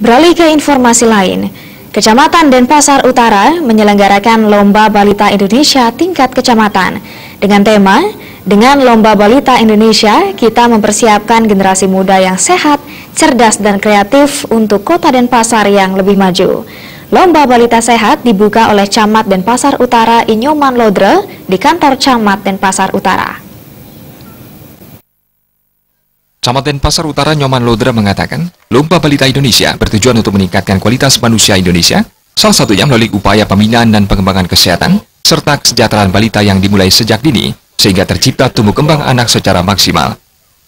Beralih ke informasi lain, Kecamatan Denpasar Utara menyelenggarakan Lomba Balita Indonesia tingkat kecamatan. Dengan tema, dengan Lomba Balita Indonesia, kita mempersiapkan generasi muda yang sehat, cerdas dan kreatif untuk kota Denpasar yang lebih maju. Lomba Balita Sehat dibuka oleh Camat Denpasar Utara Inyoman Lodre di kantor Camat Denpasar Utara. Camat Denpasar Utara Nyoman Lodre mengatakan, Lomba Balita Indonesia bertujuan untuk meningkatkan kualitas manusia Indonesia, salah satunya melalui upaya pembinaan dan pengembangan kesehatan, serta kesejahteraan balita yang dimulai sejak dini, sehingga tercipta tumbuh kembang anak secara maksimal.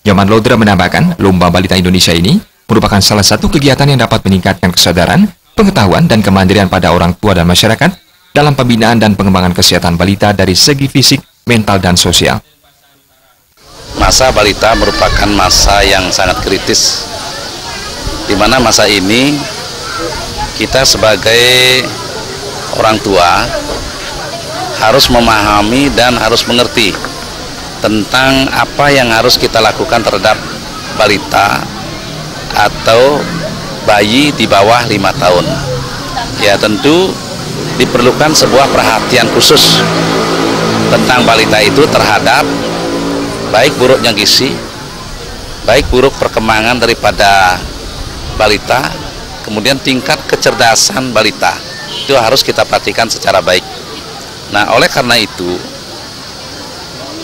Nyoman Lodre menambahkan, Lomba Balita Indonesia ini merupakan salah satu kegiatan yang dapat meningkatkan kesadaran, pengetahuan, dan kemandirian pada orang tua dan masyarakat dalam pembinaan dan pengembangan kesehatan balita dari segi fisik, mental, dan sosial. Masa balita merupakan masa yang sangat kritis, di mana masa ini kita sebagai orang tua harus memahami dan harus mengerti tentang apa yang harus kita lakukan terhadap balita atau bayi di bawah 5 tahun. Ya, tentu diperlukan sebuah perhatian khusus tentang balita itu terhadap baik buruknya gizi, baik buruk perkembangan daripada balita, kemudian tingkat kecerdasan balita, itu harus kita perhatikan secara baik. Nah, oleh karena itu,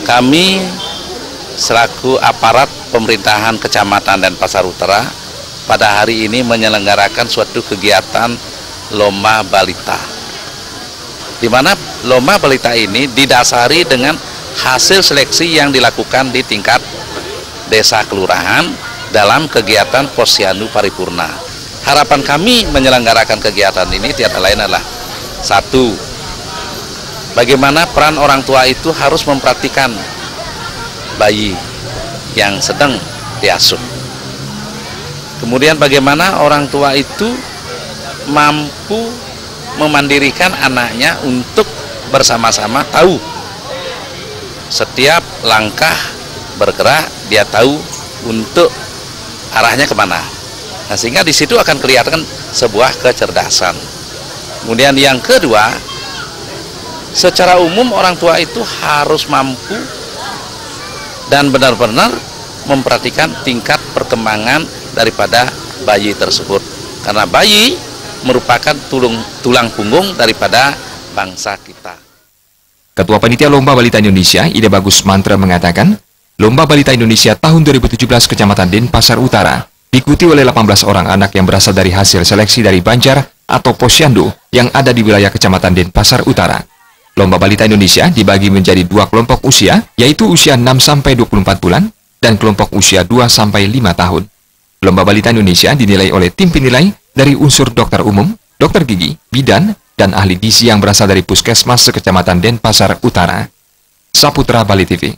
kami selaku aparat pemerintahan Kecamatan Denpasar Utara pada hari ini menyelenggarakan suatu kegiatan Lomba Balita, di mana Lomba Balita ini didasari dengan hasil seleksi yang dilakukan di tingkat desa kelurahan dalam kegiatan Posyandu Paripurna. Harapan kami menyelenggarakan kegiatan ini tiada lain adalah satu, bagaimana peran orang tua itu harus memperhatikan bayi yang sedang diasuh. Kemudian bagaimana orang tua itu mampu memandirikan anaknya untuk bersama-sama tahu setiap langkah bergerak, dia tahu untuk arahnya kemana. Nah, sehingga di situ akan kelihatan sebuah kecerdasan. Kemudian yang kedua, secara umum orang tua itu harus mampu dan benar-benar memperhatikan tingkat perkembangan daripada bayi tersebut. Karena bayi merupakan tulang punggung daripada bangsa kita. Ketua Panitia Lomba Balita Indonesia, Ide Bagus Mantra mengatakan, Lomba Balita Indonesia tahun 2017 Kecamatan Denpasar Utara diikuti oleh 18 orang anak yang berasal dari hasil seleksi dari Banjar atau Posyandu yang ada di wilayah Kecamatan Denpasar Utara. Lomba Balita Indonesia dibagi menjadi 2 kelompok usia, yaitu usia 6-24 bulan dan kelompok usia 2-5 tahun. Lomba Balita Indonesia dinilai oleh tim penilai dari unsur dokter umum, dokter gigi, bidan, dan ahli gizi yang berasal dari Puskesmas Sekecamatan Denpasar Utara. Saputra Bali TV.